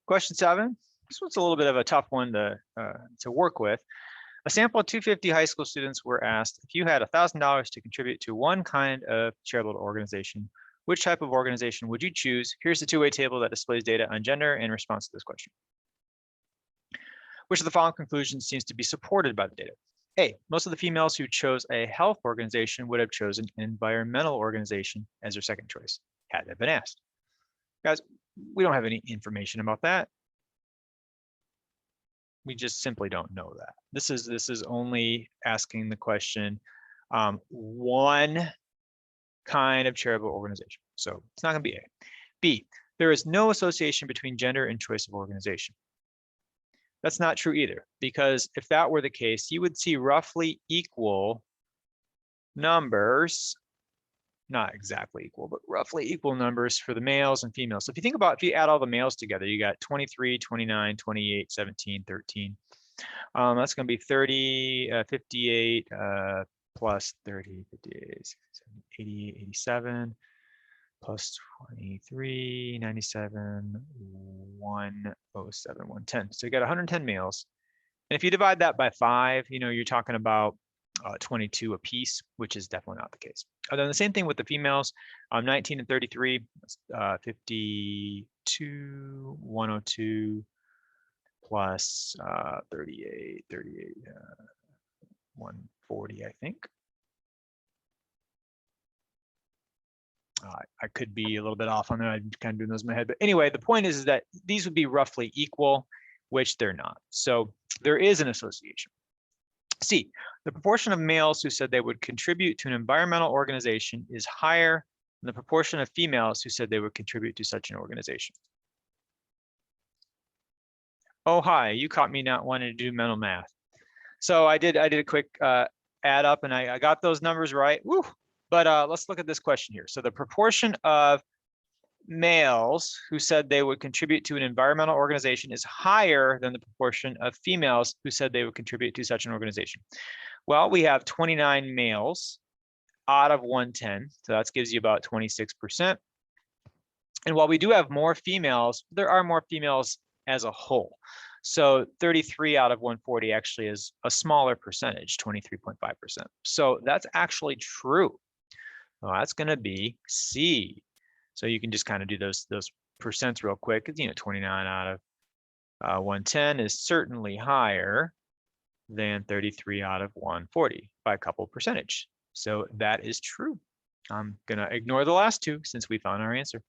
Question 7. This one's a little bit of a tough one to work with. A sample of 250 high school students were asked if you had $1,000 to contribute to one kind of charitable organization, which type of organization would you choose? Here's the two-way table that displays data on gender in response to this question. Which of the following conclusions seems to be supported by the data? A, most of the females who chose a health organization would have chosen an environmental organization as their second choice, had they been asked. Guys, we don't have any information about that. We just simply don't know that. This is only asking the question, one kind of charitable organization. So it's not going to be A. B, there is no association between gender and choice of organization. That's not true either, because if that were the case, you would see roughly equal numbers, not exactly equal, but roughly equal numbers for the males and females. So if you think about, if you add all the males together, you got 23, 29, 28, 17, 13. That's going to be 30, 58, plus 30, 58, 88, 87, plus 23, 97, 107, 110. So you got 110 males. And if you divide that by 5, you're talking about 22 apiece, which is definitely not the case. Then the same thing with the females, 19 and 33, 52, 102, plus 38, 140, I think. I could be a little bit off on that. I'm kind of doing those in my head. But anyway, the point is that these would be roughly equal, which they're not. So there is an association. C, the proportion of males who said they would contribute to an environmental organization is higher than the proportion of females who said they would contribute to such an organization. Oh, hi, you caught me not wanting to do mental math. So I did a quick add up and I got those numbers right. Woo. But let's look at this question here. So the proportion of males who said they would contribute to an environmental organization is higher than the proportion of females who said they would contribute to such an organization. Well, we have 29 males out of 110, so that gives you about 26%. And while we do have more females, there are more females as a whole. So 33 out of 140 actually is a smaller percentage, 23.5%. So that's actually true. Well, that's going to be C. So you can just kind of do those percents real quick. 29 out of 110 is certainly higher than 33 out of 140 by a couple percentage. So that is true. I'm going to ignore the last two since we found our answer.